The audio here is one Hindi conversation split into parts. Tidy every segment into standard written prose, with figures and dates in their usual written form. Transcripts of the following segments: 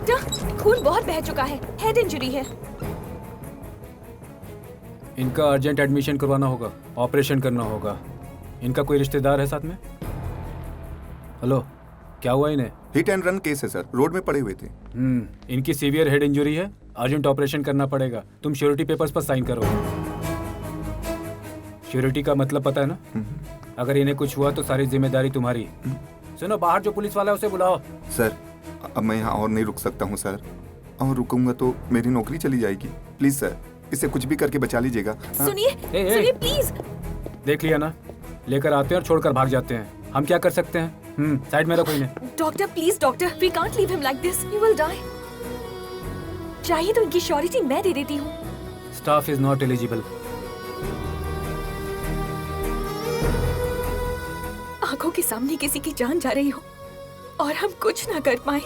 डॉक्टर, खून बहुत बह चुका है, हेड इंजरी है। इनका अर्जेंट एडमिशन करवाना होगा, ऑपरेशन करना होगा। इनका कोई रिश्तेदार है साथ में? हेलो, क्या हुआ इन्हें? हिट एंड रन केस है सर, रोड में पड़े हुए थे। इनकी सीवियर हेड इंजरी है, अर्जेंट ऑपरेशन करना पड़ेगा। तुम श्योरिटी पेपर्स पर साइन करो। श्योरिटी का मतलब पता है ना? अगर इन्हें कुछ हुआ तो सारी जिम्मेदारी तुम्हारी। सुनो, बाहर जो पुलिस वाला है उसे बुलाओ। सर, अब मैं यहाँ और नहीं रुक सकता हूँ सर, और रुकूंगा तो मेरी नौकरी चली जाएगी। प्लीज सर, इसे कुछ भी करके बचा लीजिएगा। सुनिए, सुनिए प्लीज। देख लिया ना, लेकर आते हैं और छोड़कर भाग जाते हैं। हम क्या कर सकते हैं? साइड में रखो इन्हें। Doctor please, doctor, we can't leave him like this, he will die. चाहिए तो इनकी श्योरिटी मैं दे देती हूँ। Staff is not eligible. आंखों के सामने किसी की जान जा रही हो और हम कुछ ना कर पाए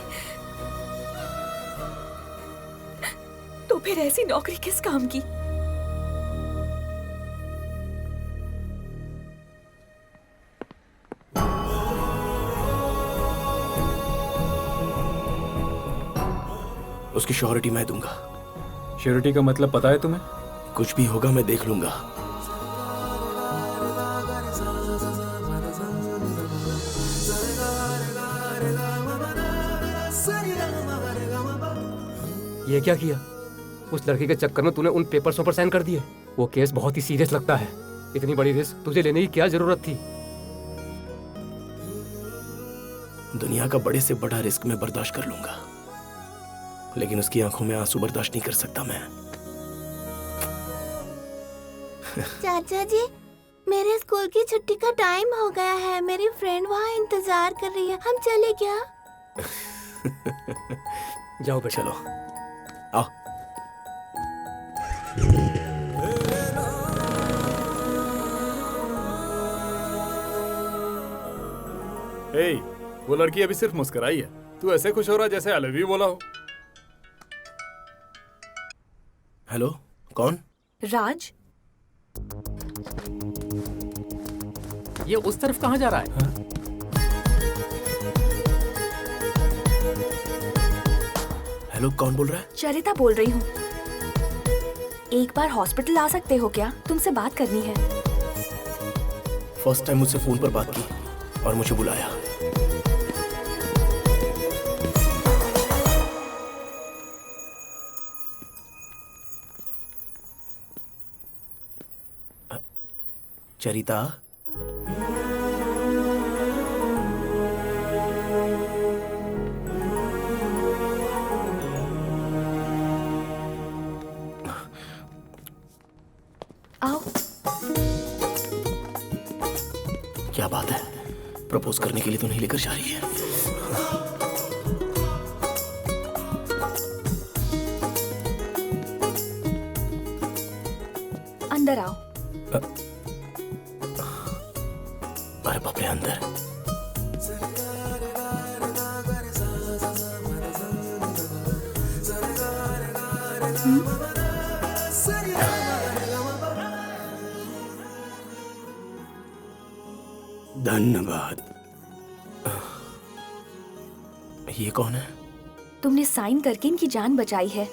तो फिर ऐसी नौकरी किस काम की? उसकी श्योरिटी मैं दूंगा। श्योरिटी का मतलब पता है तुम्हें? कुछ भी होगा मैं देख लूंगा। ये क्या किया? उस लड़के के चक्कर में तूने उन पेपर्सों पर साइन कर दिए। वो केस बहुत ही सीरियस लगता है। इतनी बड़ी रिस्क तुझे लेने की क्या जरूरत थी? दुनिया का बड़े से बड़ा रिस्क मैं बर्दाश्त कर लूंगा, लेकिन उसकी आंखों में आंसू बर्दाश्त नहीं कर सकता मैं। चाचा जी, मेरे स्कूल की छुट्टी का टाइम हो गया है। मेरी फ्रेंड वहाँ इंतजार कर रही है, हम चले क्या? जाओ बेटा। चलो आओ। हे, वो लड़की अभी सिर्फ मुस्कुराई है, तू ऐसे खुश हो रहा जैसे आई लव यू बोला हो। हेलो, कौन? राज, ये उस तरफ कहाँ जा रहा है? हेलो, कौन बोल रहा है? चरिता बोल रही हूँ। एक बार हॉस्पिटल आ सकते हो क्या? तुमसे बात करनी है। फर्स्ट टाइम मुझसे फोन पर बात की और मुझे बुलाया। चरिता, आओ। क्या बात है? प्रपोज करने के लिए तो नहीं लेकर जा रही है? अंदर आओ। अरे बाप रे, अंदर? धन्यवाद। ये कौन है? तुमने साइन करके इनकी जान बचाई है,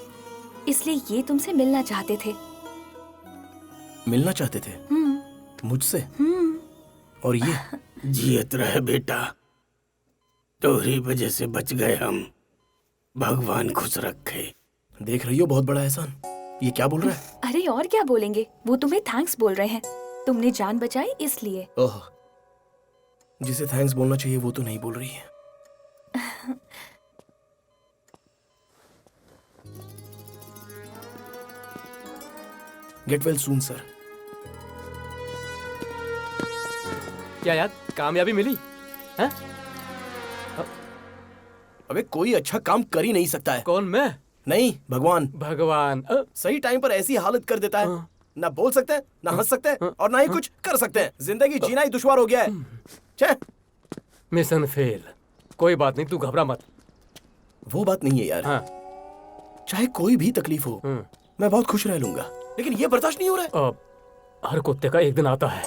इसलिए ये तुमसे मिलना चाहते थे। मिलना चाहते थे? मुझसे? और ये? जियत रहे बेटा, तोहरी वजह से बच गए हम। भगवान खुश रखे। देख रही हो, बहुत बड़ा एहसान। ये क्या बोल रहा है? अरे और क्या बोलेंगे, वो तुम्हें थैंक्स बोल रहे हैं। तुमने जान बचाई इसलिए। ओह, जिसे थैंक्स बोलना चाहिए वो तो नहीं बोल रही है। Get well soon sir. क्या यार, कामयाबी मिली? हैं? अबे कोई अच्छा काम कर ही नहीं सकता है। कौन, मैं? नहीं, भगवान। भगवान सही टाइम पर ऐसी हालत कर देता है। ना बोल सकते हैं, ना हंस सकते हैं, और ना ही कुछ कर सकते हैं। जिंदगी जीना ही दुश्वार हो गया है। छे। Mission fail. कोई बात नहीं, तू घबरा मत। वो बात नहीं है यार। हाँ। चाहे कोई भी तकलीफ हो, मैं बहुत खुश रह लूंगा, लेकिन ये बर्दाश्त नहीं हो रहा है। हर कुत्ते का एक दिन आता है।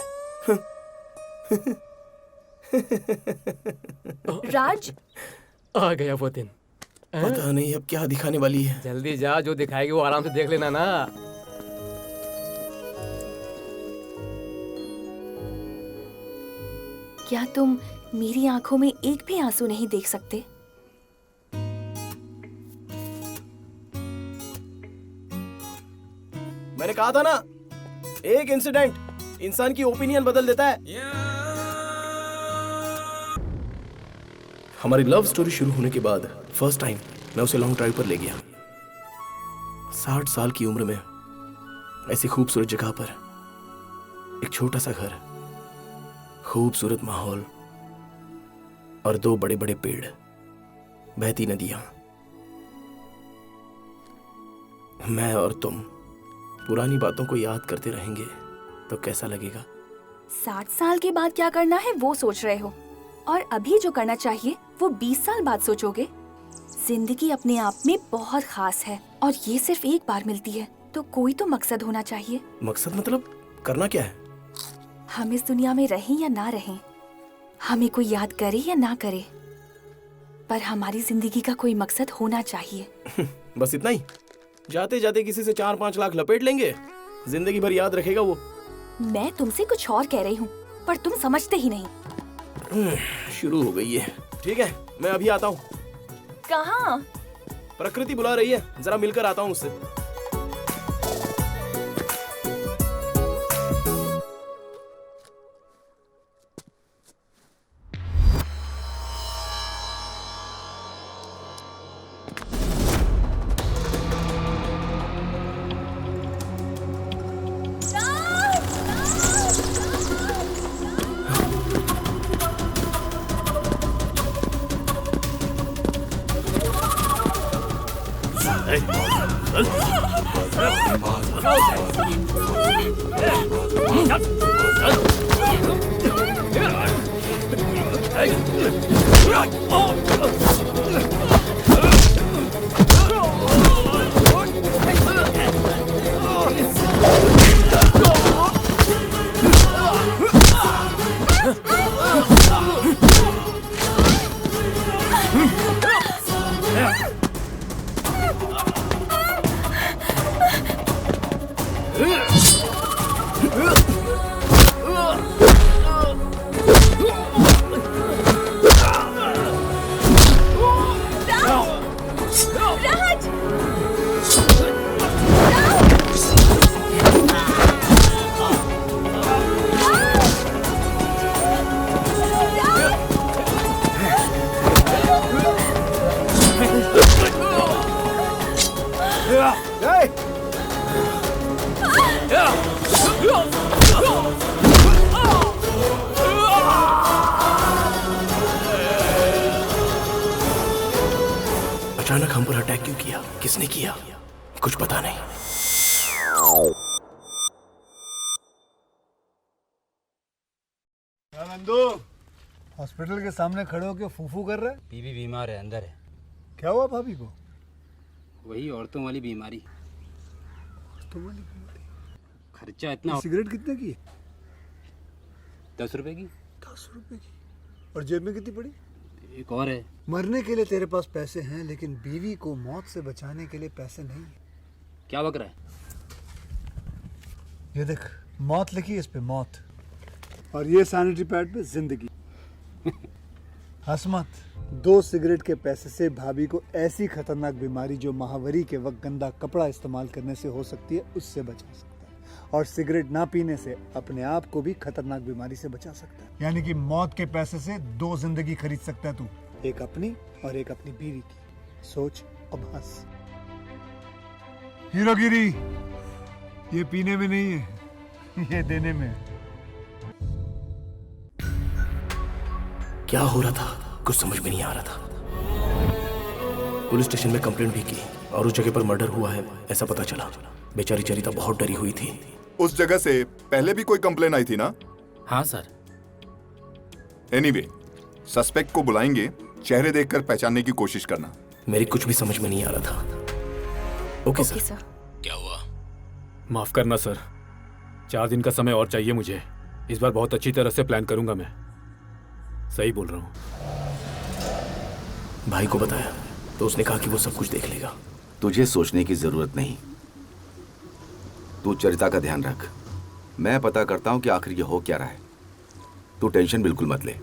राज, आ गया वो दिन। पता नहीं अब क्या दिखाने वाली है। जल्दी जा, जो दिखाएगी वो आराम से देख लेना ना। क्या तुम मेरी आंखों में एक भी आंसू नहीं देख सकते? मैंने कहा था ना, एक इंसिडेंट इंसान की ओपिनियन बदल देता है। हमारी लव स्टोरी शुरू होने के बाद फर्स्ट टाइम मैं उसे लॉन्ग ड्राइव पर ले गया। 60 साल की उम्र में ऐसी खूबसूरत जगह पर एक छोटा सा घर, खूबसूरत माहौल और 2 बड़े बड़े पेड़, बहती नदियां। मैं और तुम पुरानी बातों को याद करते रहेंगे तो कैसा लगेगा? 60 साल के बाद क्या करना है वो सोच रहे हो, और अभी जो करना चाहिए वो 20 साल बाद सोचोगे। जिंदगी अपने आप में बहुत खास है और ये सिर्फ एक बार मिलती है, तो कोई तो मकसद होना चाहिए। मकसद मतलब करना क्या है? हम इस दुनिया में रहें या ना रहें, हमें कोई याद करे या ना करे, पर हमारी जिंदगी का कोई मकसद होना चाहिए। बस इतना ही? जाते जाते किसी से 4-5 लाख लपेट लेंगे, जिंदगी भर याद रखेगा वो। मैं तुमसे कुछ और कह रही हूँ, पर तुम समझते ही नहीं। शुरू हो गई है। ठीक है, मैं अभी आता हूँ। कहाँ? प्रकृति बुला रही है, जरा मिलकर आता हूँ उससे। अचानक हम पर अटैक क्यों किया? किसने किया? कुछ पता नहीं। नंदू, हॉस्पिटल के सामने खड़े होकर फूफू कर रहे? बीबी बीमार है, अंदर है। क्या हुआ भाभी को? वही औरतों वाली बीमारी। औरतों वाली बीमारी? खर्चा इतना। सिगरेट कितने की? 10 रुपए की। 10 रुपए की? और जेब में कितनी पड़ी? एक और है। मरने के लिए तेरे पास पैसे हैं, लेकिन बीवी को मौत से बचाने के लिए पैसे नहीं है। क्या बक रहा है? ये देख, मौत लिखी है इस पे, मौत। और ये सैनिटरी पैड पे जिंदगी। हंस मत। 2 सिगरेट के पैसे से भाभी को ऐसी खतरनाक बीमारी जो महावरी के वक्त गंदा कपड़ा इस्तेमाल करने से हो सकती है, उससे बचा सकता है। और सिगरेट ना पीने से अपने आप को भी खतरनाक बीमारी से बचा सकता है। यानी कि मौत के पैसे से 2 जिंदगी खरीद सकता है तू, एक अपनी और एक अपनी बीवी की। सोच अब हंस। हीरोगिरी ये पीने में नहीं है, ये देने में है। क्या हो रहा था कुछ समझ में नहीं आ रहा था। पुलिस स्टेशन में कंप्लेंट भी की और उस जगह पर मर्डर हुआ है ऐसा पता चला। बेचारी चरिता बहुत डरी हुई थी। उस जगह से पहले भी कोई कंप्लेन आई थी ना? हाँ सर। एनीवे, सस्पेक्ट को बुलाएंगे, चेहरे देखकर पहचानने की कोशिश करना। मेरी कुछ भी समझ में नहीं आ रहा था। Okay sir. क्या हुआ? माफ करना सर, 4 दिन का समय और चाहिए मुझे। इस बार बहुत अच्छी तरह से प्लान करूंगा मैं। सही बोल रहा हूँ। भाई को बताया? तो उसने कहा कि वो सब कुछ देख लेगा। तुझे सोचने की जरूरत नहीं, तू चरिता का ध्यान रख। मैं पता करता हूं कि आखिर ये हो क्या रहा है। तू टेंशन बिल्कुल मत ले।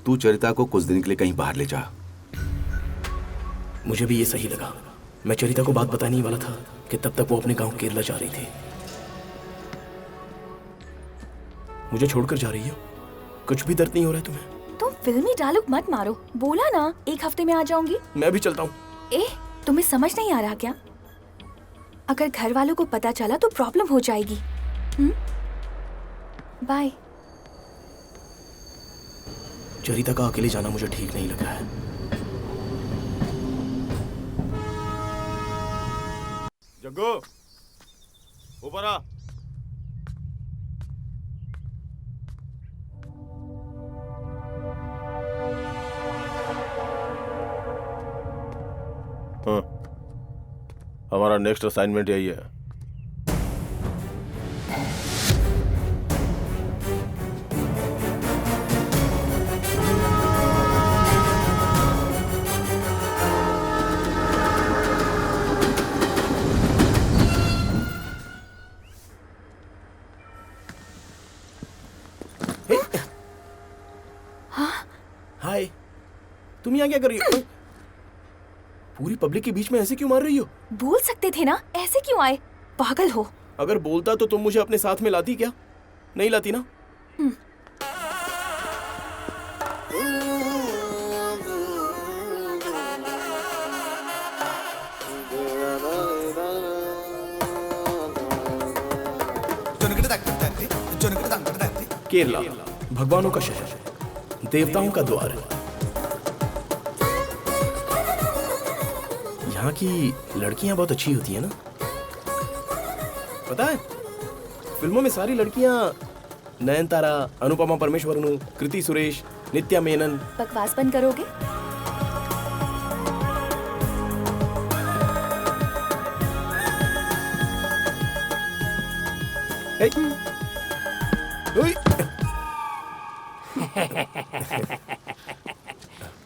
तू चरिता को कुछ दिन के लिए कहीं बाहर ले जा। मुझे भी ये सही लगा। मैं चरिता को बात बताने ही वाला था कि तब तक वो अपने गांव केरला जा रही थी। मुझे छोड़कर जा रही हो? कुछ भी दर्द नहीं हो रहा है तुम्हें? तुम फिल्मी डायलॉग मत मारो। बोला ना 1 हफ्ते में आ जाऊंगी। मैं भी चलता हूँ। तुम्हें समझ नहीं आ रहा क्या? अगर घर वालों को पता चला तो प्रॉब्लम हो जाएगी। बाय। चरिता का अकेले जाना मुझे ठीक नहीं लग रहा है। जग्गू, ऊपर आ। हाँ, हमारा नेक्स्ट असाइनमेंट यही है। हाय, तुम यहाँ क्या कर रही हो? पूरी पब्लिक के बीच में ऐसे क्यों मार रही हो? बोल सकते थे ना, ऐसे क्यों आए? पागल हो। अगर बोलता तो तुम मुझे अपने साथ में लाती क्या? नहीं लाती ना? केरला, भगवानों का शहर, देवताओं का द्वार। यहाँ की लड़कियां बहुत अच्छी होती है ना? पता है, फिल्मों में सारी लड़कियां नयनतारा, अनुपमा परमेश्वरन, कृति सुरेश, नित्या मेनन। बकवास बंद करोगे?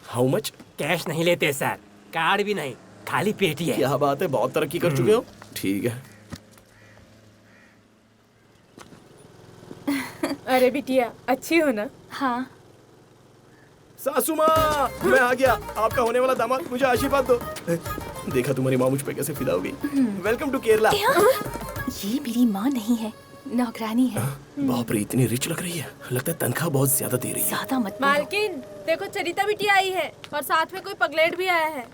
How much? कैश नहीं लेते सर, कार्ड भी नहीं, खाली पेटी है। क्या बात है, बहुत तरक्की कर चुके हो। ठीक है। अरे बिटिया, अच्छी हो ना? हाँ। सासू माँ, मैं आ गया। आपका होने वाला दामाद, मुझे आशीर्वाद दो। देखा तुम्हारी माँ मुझ पे कैसे फिदा हो गई। Welcome to Kerala. ये मेरी माँ नहीं है, नौकरानी है। बाप रे, इतनी रिच लग रही है। लगता है तनख्वाह बहुत ज्यादा दे रही है। ज्यादा मत बोलो। मालकिन, देखो चरिता बिटिया आई है और साथ में कोई पगलेट भी आया है।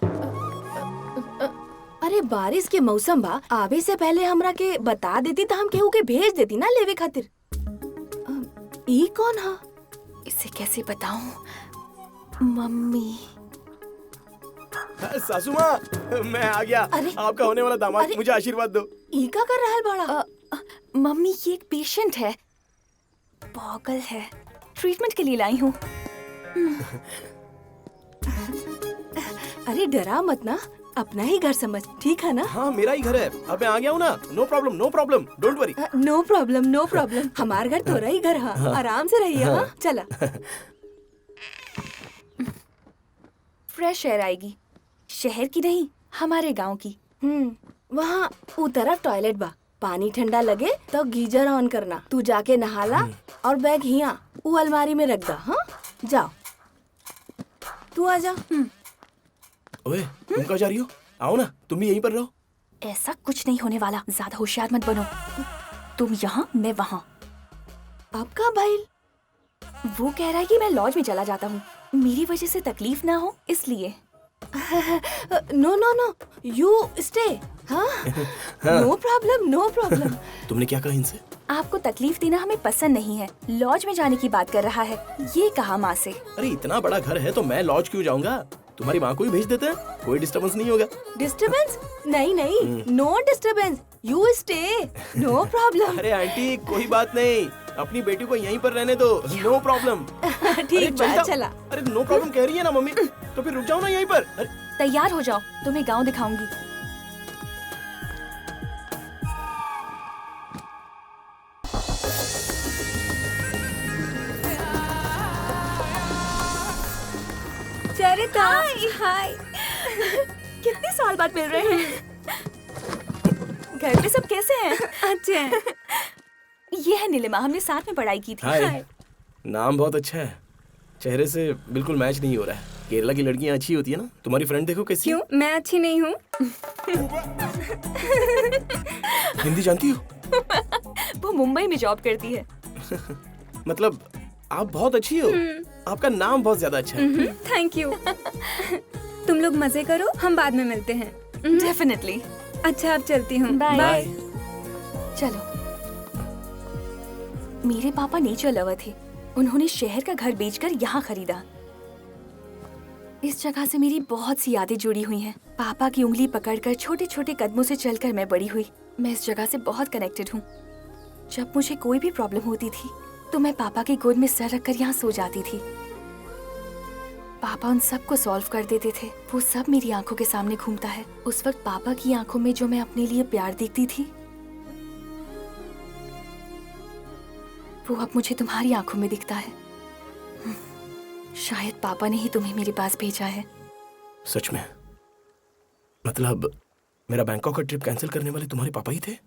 अरे बारिश के मौसम बा, आवे से पहले हमरा के बता देती तो हम केहू के भेज देती ना लेवे खातिर। ई कौन हा? इसे कैसे बताऊं? मम्मी। सासू माँ, मैं आ गया। आपका होने वाला दामाद, मुझे आशीर्वाद दो। ई का कर रहा है बड़ा? मम्मी, ये एक पेशेंट है, पागल है, ट्रीटमेंट के लिए लाई हूँ। अरे डरा मत ना, अपना ही घर समझ, ठीक है ना? हाँ, मेरा ही घर है। अब मैं आ गया हूँ ना। No problem, no problem, don't worry. No problem, no problem. हमार घर तोरा ही घर है। आराम से रहिए। हाँ, चला। फ्रेश एयर आएगी, शहर की नहीं, हमारे गांव की। वहाँ उ तरफ टॉयलेट बा, पानी ठंडा लगे तो गीजर ऑन करना। तू जाके नहाला और बैग हिया उ अलमारी में रख दा। हाँ, जाओ। तू आ जा। ओए, तुम कहाँ जा रही हो? आओ ना, तुम भी यहीं पर रहो। ऐसा कुछ नहीं होने वाला, ज्यादा होशियार मत बनो। तुम यहाँ, मैं वहाँ। आपका भाई? वो कह रहा है कि मैं लॉज में चला जाता हूँ, मेरी वजह से तकलीफ ना हो इसलिए। No no no, you stay. हाँ, नो प्रॉब्लम, नो प्रॉब्लम। तुमने क्या कहा इनसे? आपको तकलीफ देना हमें पसंद नहीं है, लॉज में जाने की बात कर रहा है, ये कहा माँ से। अरे इतना बड़ा घर है तो मैं लॉज क्यों जाऊंगा? तुम्हारी माँ को ही भेज देते हैं, कोई डिस्टर्बेंस नहीं होगा। डिस्टर्बेंस? नहीं नहीं, no disturbance, you stay, no problem. अरे आंटी, कोई बात नहीं, अपनी बेटी को यहीं पर रहने दो, नो प्रॉब्लम। ठीक बात, चला। अरे नो प्रॉब्लम कह रही है ना मम्मी, तो फिर रुक जाओ ना यहीं पर। तैयार हो जाओ, तुम्हें गाँव दिखाऊंगी। सरिता, हाय। कितने साल बाद मिल रहे हैं। घर पे सब कैसे हैं? अच्छे हैं। ये है नीलिमा, हमने साथ में पढ़ाई की थी। हाय। नाम बहुत अच्छा है, चेहरे से बिल्कुल मैच नहीं हो रहा है। केरला की लड़कियां अच्छी होती है ना। तुम्हारी फ्रेंड देखो कैसी। क्यों, मैं अच्छी नहीं हूँ? हिंदी जानती हो? वो मुंबई में जॉब करती है। मतलब आप बहुत अच्छी हो। आपका नाम बहुत ज्यादा अच्छा है। Thank you. तुम लोग मजे करो, हम बाद में मिलते हैं। डेफिनेटली। अच्छा, अब चलती हूँ। बाय। चलो। मेरे पापा नेचर लवर थे। उन्होंने शहर का घर बेचकर यहाँ खरीदा। इस जगह से मेरी बहुत सी यादें जुड़ी हुई हैं। पापा की उंगली पकड़कर छोटे छोटे कदमों से चलकर मैं बड़ी हुई। मैं इस जगह से बहुत कनेक्टेड हूँ। जब मुझे कोई भी प्रॉब्लम होती थी तो मैं पापा की गोद में सर रखकर यहाँ सो जाती थी। पापा उन सब को सॉल्व कर देते थे। वो सब मेरी आंखों के सामने घूमता है। उस वक्त पापा की आंखों में जो मैं अपने लिए प्यार देखती थी, वो अब मुझे तुम्हारी आंखों में दिखता है। शायद पापा ने ही तुम्हें मेरे पास भेजा है। सच में? मतलब मेरा बैंकॉक का ट्रिप कैंसिल करने वाले तुम्हारे पापा ही थे?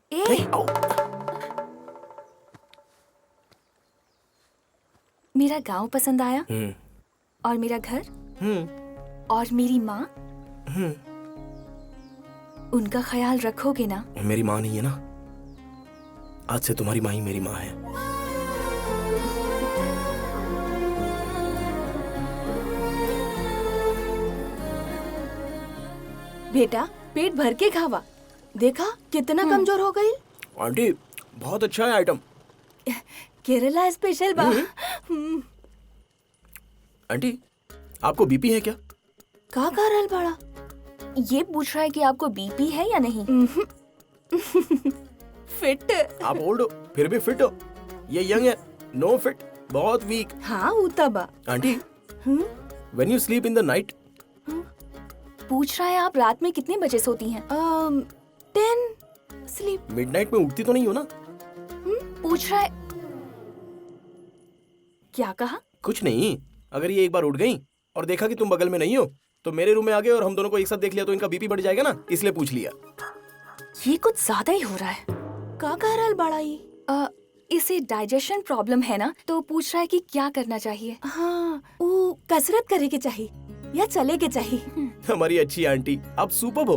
मेरा गांव पसंद आया और मेरा घर और मेरी माँ, उनका ख्याल रखोगे ना? मेरी माँ नहीं है ना, आज से तुम्हारी माँ ही मेरी माँ है। बेटा, पेट भर के खावा। देखा कितना कमजोर हो गई। आंटी बहुत अच्छा है आइटम। केरला स्पेशल बा। आंटी आपको बीपी है क्या? का करल बड़ा? ये पूछ रहा है कि आपको बीपी है या नहीं। फिट। आप ओल्ड हो फिर भी फिट हो। ये यंग है, नो फिट, बहुत वीक। हाँ उतबा। Aunty when you sleep in the night. पूछ रहा है आप रात में कितने बजे सोती हैं? 10 स्लीप। मिडनाइट में उठती तो नहीं हो ना? पूछ रहा है। क्या कहा? कुछ नहीं, अगर ये एक बार उठ गई और देखा कि तुम बगल में नहीं हो तो मेरे रूम में आ गए और हम दोनों को एक साथ देख लिया तो इनका बीपी बढ़ जाएगा ना, इसलिए पूछ लिया। ये कुछ ज्यादा ही हो रहा है। का करल बड़ा ये? इसे डाइजेशन प्रॉब्लम है ना, तो पूछ रहा है कि क्या करना चाहिए। हाँ, वो कसरत करे के चाहिए या चले के चाहिए। हमारी अच्छी आंटी, आप सुपर्ब हो।